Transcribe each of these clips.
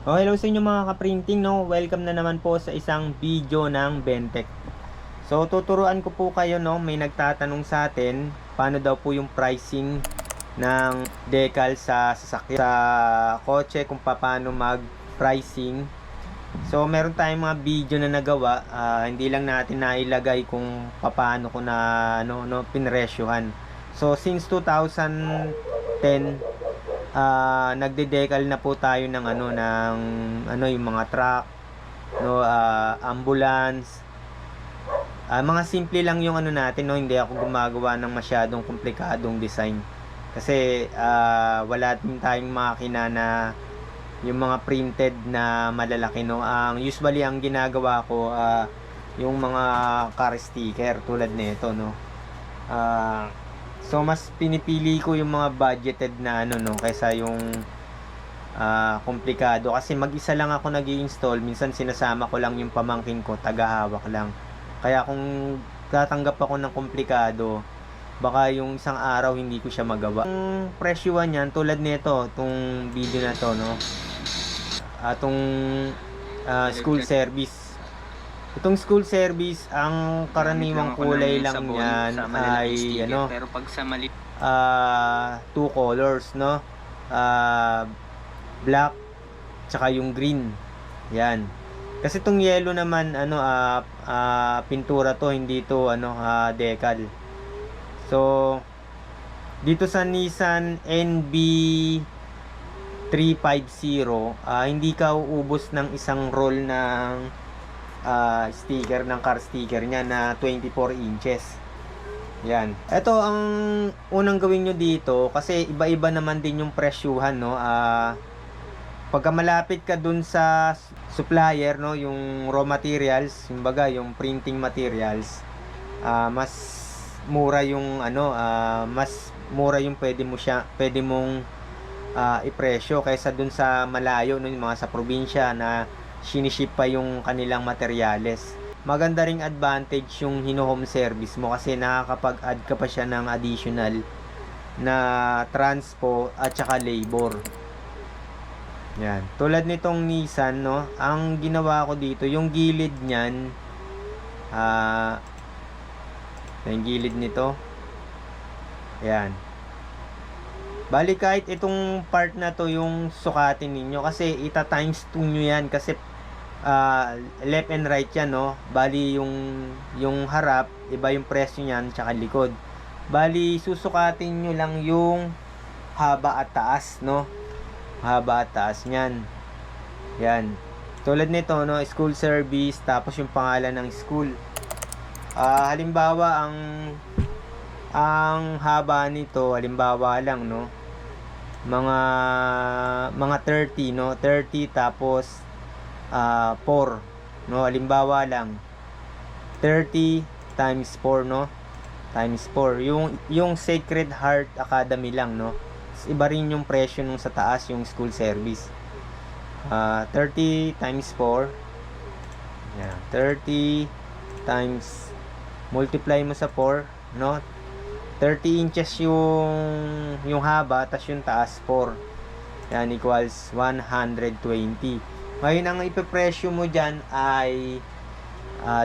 Oh, hello sa inyo mga ka-printing, no? Welcome na naman po sa isang video ng Bentech. So, tuturuan ko po kayo, no? May nagtatanong sa atin, paano daw po yung pricing ng decal sa sasakyan, sa kotse, kung paano mag-pricing. So, meron tayong mga video na nagawa, hindi lang natin nailagay kung paano ko na pinresyohan. So, since 2010, nagde-decal na po tayo ng yung mga truck, ambulance. Mga simple lang yung natin, no, hindi ako gumagawa ng masyadong komplikadong design. Kasi wala din tayong makina na yung mga printed na malalaki, no. Usually ang ginagawa ko yung mga car sticker tulad nito, no. So mas pinipili ko yung mga budgeted na kaysa yung komplikado, kasi mag-isa lang ako nag-i-install. Minsan sinasama ko lang yung pamangkin ko, tagahawak lang. Kaya kung tatanggap ako ng komplikado, baka yung isang araw hindi ko siya magawa. Ang presyuhan yan, tulad nito, itong video na to, no, atong school service. Itong school service, ang karaniwang kulay lang yan ay pero pag sa mali two colors, no, black tsaka yung green. Yan. Kasi itong yellow naman pintura to, hindi to decal. So dito sa Nissan NB 350, hindi ka uubos ng isang roll ng sticker, ng car sticker niya na 24 inches. Yan. Ito ang unang gawin nyo dito, kasi iba-iba naman din yung presyuhan, no. Pagka malapit ka dun sa supplier, no, yung raw materials, yung printing materials, mas mura yung mas mura yung pwede mong ipresyo kaysa dun sa malayo, no, yung mga sa probinsya na siniship pa yung kanilang materyales. Maganda ring advantage yung hino-home service mo, kasi nakakapag-add ka pa siya ng additional na transpo at saka labor. Yan. Tulad nitong Nissan, no, ang ginawa ko dito, yung gilid niyan, yung gilid nito, yan. Bali kahit itong part na to yung sukatin ninyo, kasi ita times 2 nyo yan, kasi left and right yan, no. Bali yung harap, iba yung presyo niyan, tsaka likod. Bali susukatin nyo lang yung haba at taas, no. Haba at taas niyan. Yan. Tulad nito, no, school service, tapos yung pangalan ng school. Halimbawa ang haba nito, halimbawa lang, no, mga 30, no, 30 tapos 4, no, halimbawa lang 30 times 4, no, times 4 yung Sacred Heart Academy lang, no. Iba rin yung presyo nung sa taas, yung school service. 30 times 4, yan, 30 times, multiply mo sa 4, no, 30 inches yung haba, tas yung taas 4, yan, equals 120. Ngayon ang ipepresyo mo dyan ay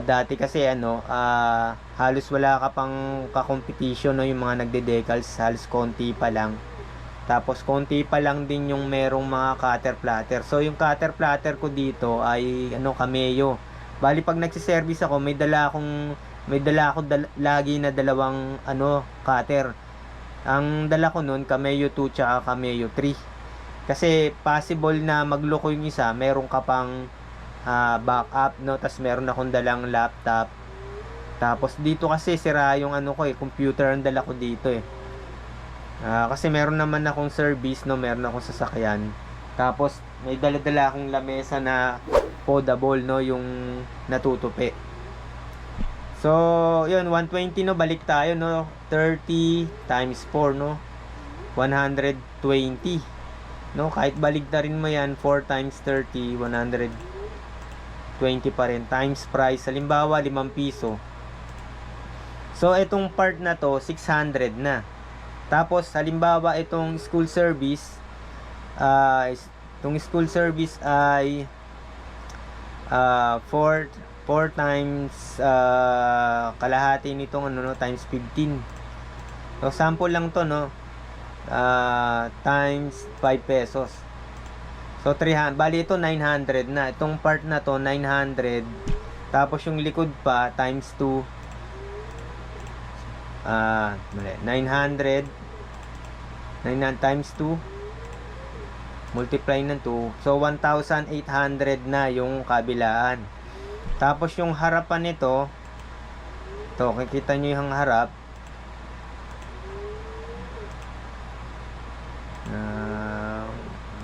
dati kasi halos wala ka pang kakompetition, no, yung mga nagde-decals, halos konti pa lang. Tapos konti pa lang din yung merong mga Caterpillar. So yung Caterpillar ko dito ay Cameo. Bali pag nagsi-service ako, may dala ako lagi na dalawang cutter. Ang dala ko nun Cameo 2 tsaka Cameo 3. Kasi possible na magloko yung isa, meron ka pang backup, no. Tas meron akong dalang laptop. Tapos dito kasi sira yung computer ang dala ko dito eh. Kasi meron naman akong service, no, meron akong sasakyan. Tapos may dala-dala akong lamesa na foldable, no, yung natutupi. So, yun, 120, no, balik tayo, no, 30 times 4, no, 120, no, kahit balik na rin mo yan, 4 times 30, 120 pa rin, times price, halimbawa 5 piso. So, itong part na to, 600 na. Tapos halimbawa itong school service, Itong school service ay 4 times kalahati nitong ano, no, times 15. So sample lang to, no, times 5 pesos. So 300, bali ito 900 na. Itong part na to 900. Tapos yung likod pa times 2. Mali. 900 times 2 multiply ng 2. So 1,800 na yung kabilaan. Tapos yung harapan nito, to, kikita nyo yung harap.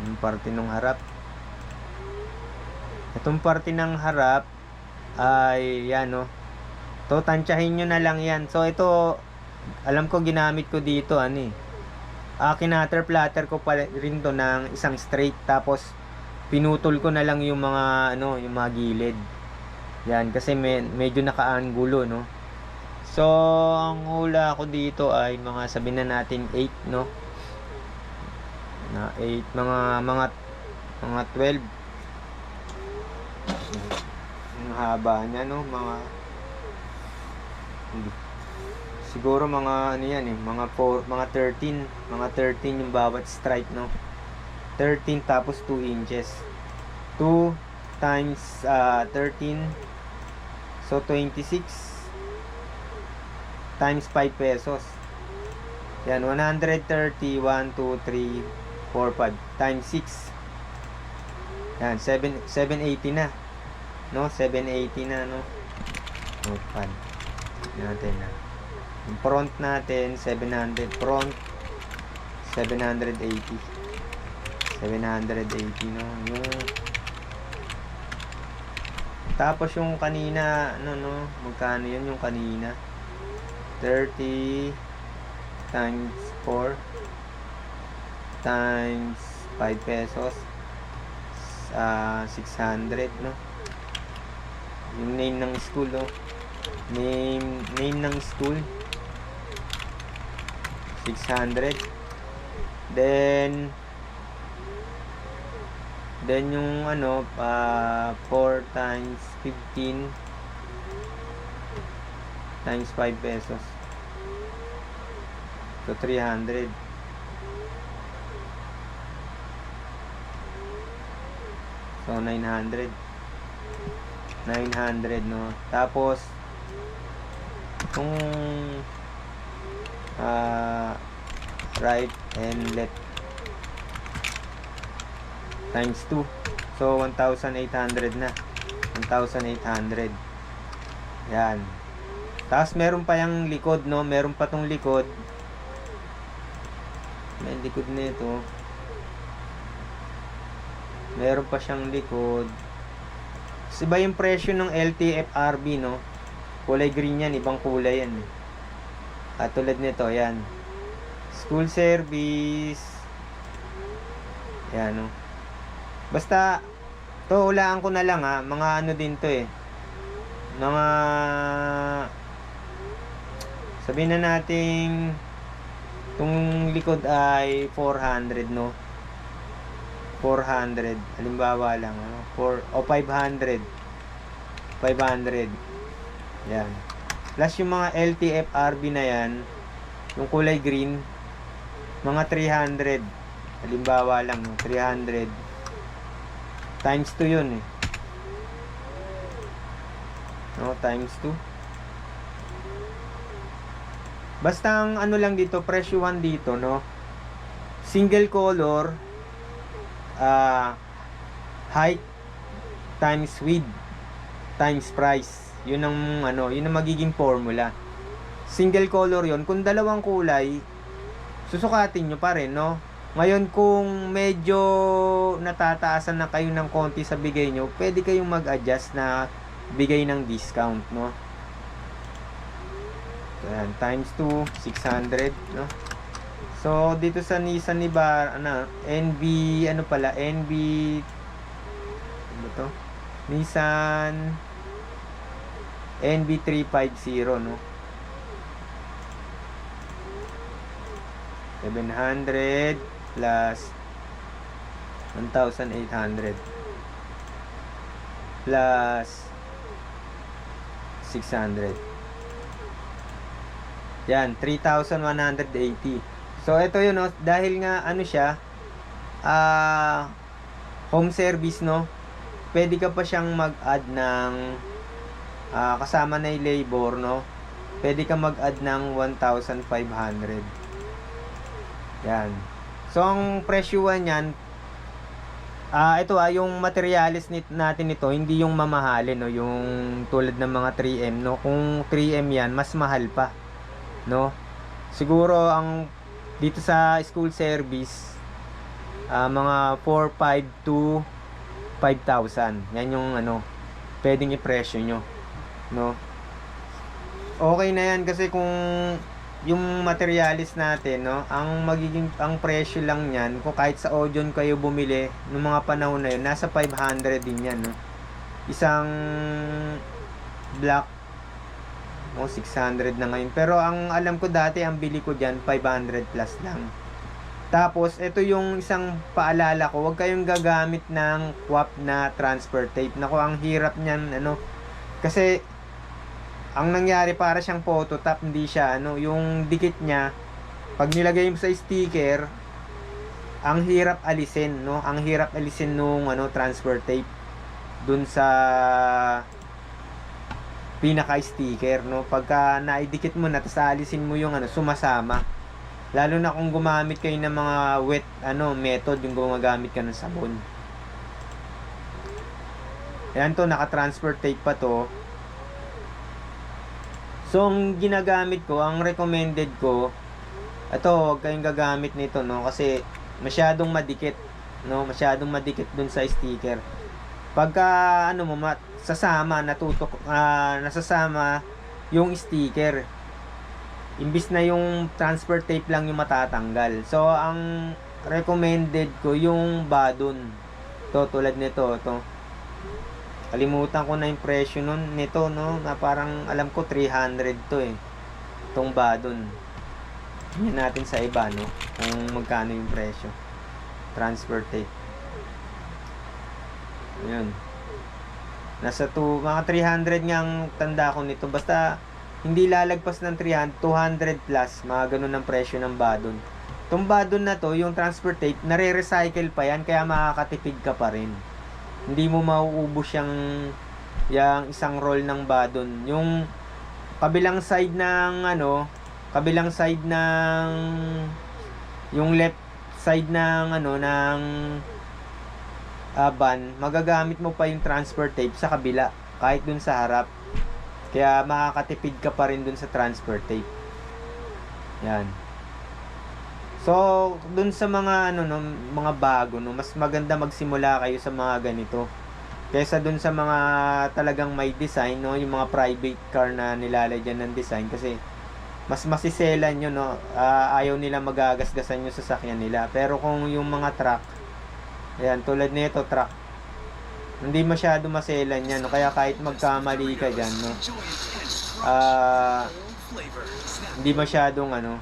Yung parte ng harap. Itong parte ng harap ay yan, no. To, tansyahin nyo na lang yan. So ito, alam ko ginamit ko dito kinatter-platter ko pa rin to ng isang straight, tapos pinutol ko na lang yung mga yung mga gilid. Yan, kasi medyo naka-angulo, no. So ang hula ko dito ay mga, sabihin na natin 8, no. Na 8, mga 12. Ang haba niya, no, siguro mga yan mga 13 yung bawat stripe, no. 13 tapos 2 inches. 2 times 13, so 26 times 5 pesos. Yan, 130, 1, 2, 3, 4, 5 times 6. Yan, 780 na, no, 780 na, no. Notepad natin na. Yung front natin 700, front 780, no. Yung tapos yung kanina magkano yun yung kanina? 30 times 4 times 5 pesos, 600, no. Yung name ng school, no, name ng school 600. Then yung 4 times 15 times 5 pesos, so 300. So 900, no. Tapos kung right and left times 2, so 1,800 na. 1,800. Yan. Tapos meron pa yung likod, no. Meron pa tong likod. May likod nito. Meron pa siyang likod. Iba yung presyo ng LTFRB, no. Kulay green yan, ibang kulay yan. At tulad nito, yan. School service. Yan, no. Basta to, hulaan ko na lang, mga din to mga, sabihin na natin itong likod ay 400, no. 400, halimbawa lang, 4 o 500. Yan. Plus yung mga LTFRB na yan, yung kulay green, mga 300. Halimbawa lang, 300 times 2 yun, no, times 2. Basta ang lang dito, presyo 1 dito, no. Single color, height times width times price. Yun ang yun ang magiging formula. Single color yun. Kung dalawang kulay, susukatin nyo pa rin, no. Ngayon, kung medyo natataasan na kayo ng konti sa bigay nyo, pwede kayong mag-adjust na bigay ng discount, no. So, yan, times 2, 600, no. So, dito sa Nissan Navara, NB, NB, ano to? Nissan NB350, no. 700 plus 1,800 plus 600. Yan, 3,180. So, ito yun, no? Dahil nga, ano siya, home service, no? Pwede ka pa siyang mag-add ng, kasama na yung labor, no? Pwede ka mag-add ng 1,500. Yan. So, ang presyuhan yan, ito yung materialis natin ito, hindi yung mamahalin, no? Yung tulad ng mga 3M, no? Kung 3M yan, mas mahal pa, no? Siguro, ang dito sa school service, mga 4,500 to 5,000. Yan yung ano, pwedeng i-presyo nyo, no? Okay na yan kasi kung yung materialis natin, no, ang presyo lang niyan, kung kahit sa Odeon kayo bumili nung mga panahon na yun, nasa 500 din yan, no. Isang black 600 na ngayon. Pero ang alam ko dati, ang bili ko diyan 500 plus lang. Tapos ito yung isang paalala ko, huwag kayong gagamit ng QWAP na transfer tape. Nako, ang hirap niyan, ano, kasi ang nangyari para siyang phototop, hindi siya ano, yung dikit niya pag nilagay mo sa sticker, ang hirap alisin, no? Ang hirap alisin nung ano, transfer tape dun sa pinaka-sticker, no? Pagka naidikit mo na, tapos alisin mo yung ano, sumasama. Lalo na kung gumamit kayo ng mga wet ano, method, yung gumagamit ka ng sabon. Ayan to, naka-transfer tape pa to. So, ang ginagamit ko, ang recommended ko, ito, huwag kayong gagamit nito, no? Kasi, masyadong madikit, no? Masyadong madikit dun sa sticker. Pagka, ano mo, sasama, nasasama yung sticker. Imbis na yung transfer tape lang yung matatanggal. So, ang recommended ko, yung badon. To, tulad nito, to. Kalimutan ko na yung presyo nun nito, no, na parang alam ko 300 to eh, itong badon. Tingnan natin sa iba, no, kung magkano yung presyo. Transfer tape, yun, nasa mga 300 nga ang tanda ko nito. Basta hindi lalagpas ng 300, 200 plus, mga ganun ang presyo ng badon. Itong badon na to, yung transfer tape, nare-recycle pa yan, kaya makakatipid ka pa rin. Hindi mo mauubos yung isang roll ng badon. Yung kabilang side ng ano, kabilang side ng yung left side ng ano, ng van, magagamit mo pa yung transfer tape sa kabila, kahit dun sa harap. Kaya makakatipid ka pa rin dun sa transfer tape. Yan. So, dun sa mga ano, no, mga bago, no, mas maganda magsimula kayo sa mga ganito kaysa dun sa mga talagang may design, no, yung mga private car na nilalagyan ng design, kasi mas masiselan nyo, no. Ayaw nila magagasgasan yung sasakyan nila. Pero kung yung mga truck, ayan, tulad nito, truck, hindi masyado maselan yan, no. Kaya kahit magkamali ka dyan, no, hindi masyadong ano,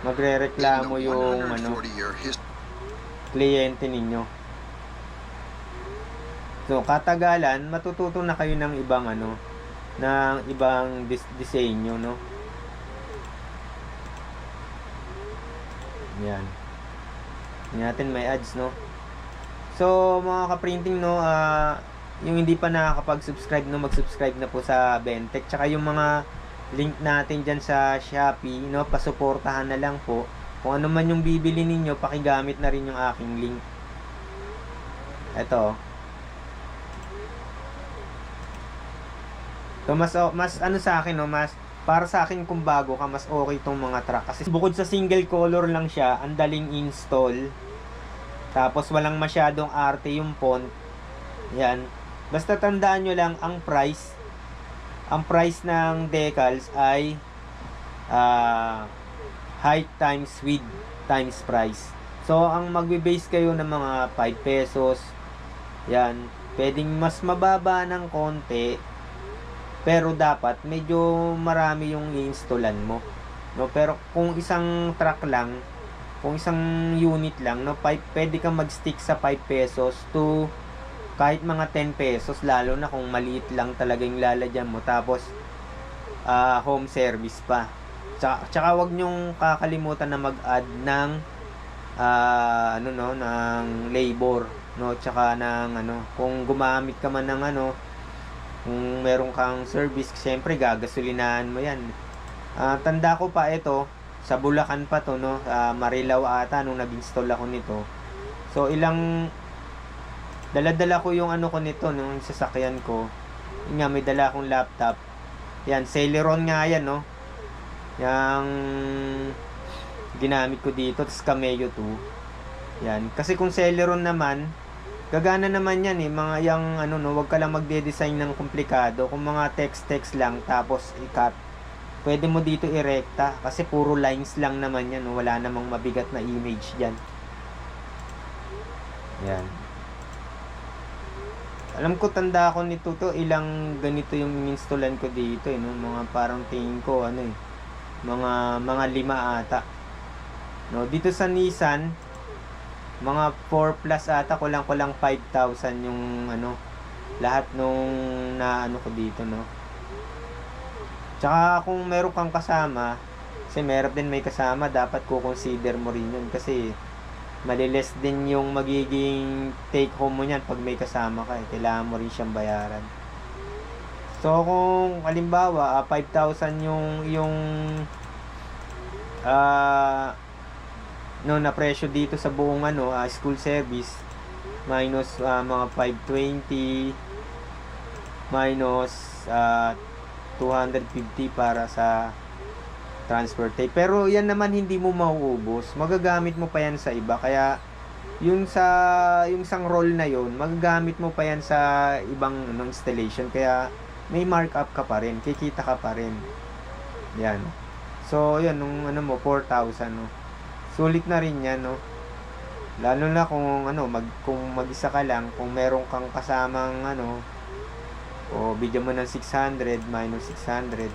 magrereklamo yung ano, kliyente ninyo. So, katagalan, matututo na kayo ng ibang ano, ng ibang disenyo, no. Yan. Yan natin may ads, no. So, mga ka-printing, no, yung hindi pa nakakapag-subscribe, no, mag-subscribe na po sa Bentech. Tsaka yung mga link natin dyan sa Shopee, no, pasuportahan na lang po. Kung ano man yung bibili ninyo, pakigamit na rin yung aking link. Ito. So, mas ano sa akin, no, mas para sa akin, kung bago ka, mas okay itong mga truck. Kasi bukod sa single color lang siya, ang daling install. Tapos walang masyadong arte yung font. Yan. Basta tandaan nyo lang, ang price ng decals ay height times width times price. So, ang magbe-base kayo ng mga 5 pesos. Yan. Pwedeng mas mababa ng konti, pero dapat medyo marami yung i-installan mo. No? Pero kung isang truck lang, kung isang unit lang, no, pwede kang mag-stick sa 5 pesos to kahit mga 10 pesos, lalo na kung maliit lang talaga yung lalagyan mo, tapos home service pa. Tsaka wag nyong kakalimutan na mag-add ng ano, no, ng labor, no, tsaka ng ano, kung gumamit ka man ng ano, kung meron kang service, syempre gagasolinahan mo yan. Tanda ko pa ito, sa Bulacan pa to, no, Marilao ata nung nag-install ako nito. So dala-dala ko yung ano ko nito, nung sasakyan ko. Yun nga, may dala akong laptop. Yan, Celeron nga yan, no. Yang ginamit ko dito, tapos Cameo 2. Yan, kasi kung Celeron naman, gagana naman yan mga yang ano, no, wag ka lang magde-design ng komplikado. Kung mga text lang tapos i-cut, pwede mo dito i-recta kasi puro lines lang naman yan, no? Wala namang mabigat na image diyan. Yan. Alam ko, tanda ko nito to, ilang ganito yung installan ko dito, no? Mga parang tingin ko ano mga 5 ata. No, dito sa Nissan mga 4 plus ata, kulang 5,000 yung ano, lahat nung na ano ko dito, no. Tsaka kung meron kang kasama, kasi meron din may kasama, dapat ko-consider mo rin yun kasi maliles din yung magiging take home mo niyan pag may kasama ka, kailangan mo rin siyang bayaran. So kung halimbawa 5,000 yung no, na presyo dito sa buong ano, school service, minus mga 520 minus 250 para sa transfer tape. Pero yan naman hindi mo mauubos, magagamit mo pa yan sa iba, kaya yung isang roll na yun, magagamit mo pa yan sa ibang ano, installation, kaya may markup ka pa rin, kikita ka pa rin. Yan. So yan, nung ano mo 4,000, no, sulit na rin yan, no. Lalo na kung ano, kung mag-isa ka lang, kung meron kang kasamang ano, o bigyan mo ng 600 minus 600,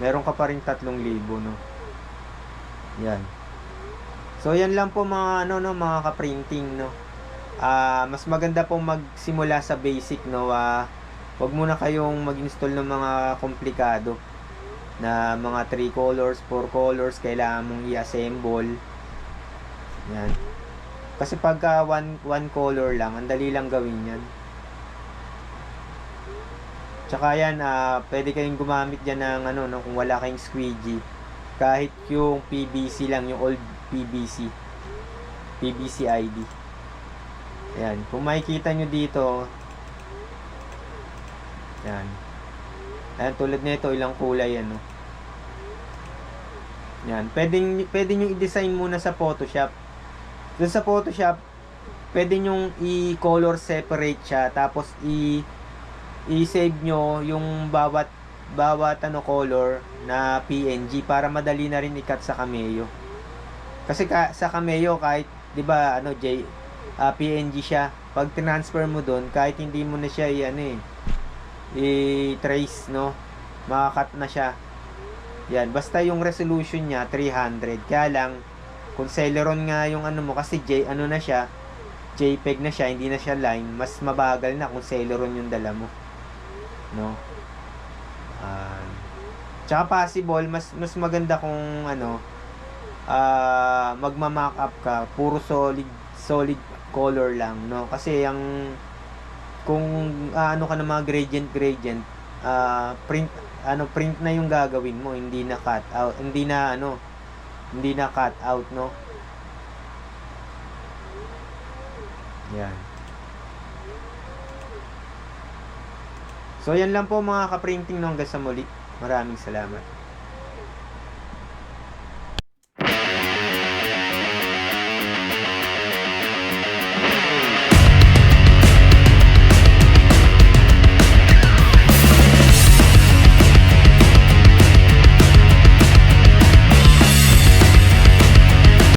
meron ka pa rin 3,000, no. Yan. So yan lang po mga ano, no, mga ka-printing, no. Mas maganda pong magsimula sa basic, no. Wag muna kayong mag-install ng mga komplikado na mga 3 colors, 4 colors, kailangan mong i-assemble. Yan. Kasi pagka one color lang, ang dali lang gawin yan. Tsaka yan, pwede kayong gumamit dyan ng ano, no, kung wala kayong squeegee. Kahit yung PVC lang, yung old PVC ID. Yan. Kung makikita nyo dito, yan. Ayan, tulad nito, ilang kulay yan, no? Yan. Pwede nyo i-design muna sa Photoshop. Doon sa Photoshop, pwede nyo i-color separate siya, tapos i-save nyo yung bawat ano color na PNG para madali na rin i-cut sa Cameo. Kasi sa Cameo, kahit 'di ba ano PNG siya, pag transfer mo doon, kahit hindi mo na siya i-trace, no, maka-cut na siya. Yan, basta yung resolution niya 300. Kaya lang kung Celeron nga yung ano mo, kasi ano na siya, JPEG na siya, hindi na siya line, mas mabagal na kung Celeron yung dala mo, no. Tsaka possible mas maganda kung ano, magma-mock up ka puro solid color lang, no, kasi yung kung ano ka na mga gradient print na yung gagawin mo, hindi na cut out, hindi na cut out, no. Yan. So yan lang po mga ka-printing, no, hanggang sa muli. Maraming salamat.